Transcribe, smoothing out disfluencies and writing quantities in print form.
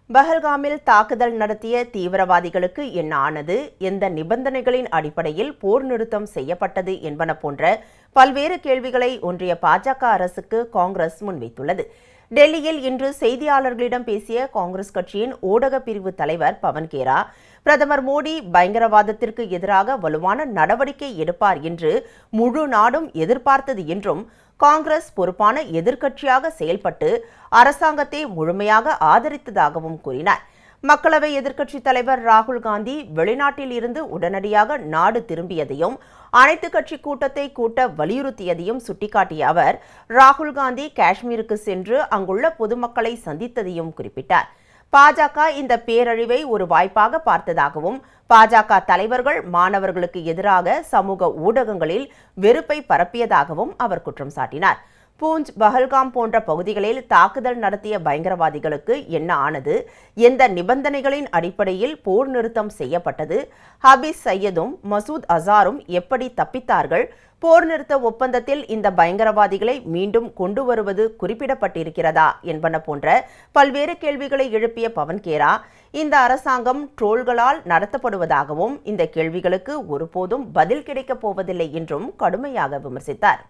பஹல்காமில் தாக்குதல் நடத்திய தீவிரவாதிகளுக்கு என்ன ஆனது, எந்த நிபந்தனைகளின் அடிப்படையில் போர் நிறுத்தம் செய்யப்பட்டது என்பன போன்ற பல்வேறு கேள்விகளை ஒன்றிய பாஜக அரசுக்கு காங்கிரஸ் முன்வைத்துள்ளது. டெல்லியில் இன்று செய்தியாளர்களிடம் பேசிய காங்கிரஸ் கட்சியின் ஊடக பிரிவு தலைவர் பவன் கேரா, பிரதமர் மோடி பயங்கரவாதத்திற்கு எதிராக வலுவான நடவடிக்கை எடுப்பார் என்று முழு நாடும் எதிர்பார்த்தது என்றும், காங்கிரஸ் பொறுப்பான எதிர்க்கட்சியாக செயல்பட்டு அரசாங்கத்தை முழுமையாக ஆதரித்ததாகவும் கூறினார். மக்களவை எதிர்க்கட்சித் தலைவர் ராகுல் காந்தி வெளிநாட்டில் இருந்து உடனடியாக நாடு திரும்பியதையும் அனைத்து கட்சி கூட்டத்தை கூட்ட வலியுறுத்தியதையும் சுட்டிக்காட்டிய அவர், ராகுல் காந்தி காஷ்மீருக்கு சென்று அங்குள்ள பொதுமக்களை சந்தித்ததையும் குறிப்பிட்டார். பாஜக இந்த பேரழிவை ஒரு வாய்ப்பாக பார்த்ததாகவும், பாஜக தலைவர்கள் மாணவர்களுக்கு எதிராக சமூக ஊடகங்களில் வெறுப்பை பரப்பியதாகவும் அவர் குற்றம் சாட்டினார். பூஞ்ச், பஹல்காம் போன்ற பகுதிகளில் தாக்குதல் நடத்திய பயங்கரவாதிகளுக்கு என்ன ஆனது, எந்த நிபந்தனைகளின் அடிப்படையில் போர் நிறுத்தம் செய்யப்பட்டது, ஹபீஸ் சையதும் மசூத் அசாரும் எப்படி தப்பித்தார்கள், போர் நிறுத்த ஒப்பந்தத்தில் இந்த பயங்கரவாதிகளை மீண்டும் கொண்டு வருவது குறிப்பிடப்பட்டிருக்கிறதா என்பன போன்ற பல்வேறு கேள்விகளை எழுப்பிய பவன் கேரா, இந்த அரசாங்கம் ட்ரோல்களால் நடத்தப்படுவதாகவும், இந்த கேள்விகளுக்கு ஒருபோதும் பதில் கிடைக்கப் போவதில்லை என்றும் கடுமையாக விமர்சித்தார்.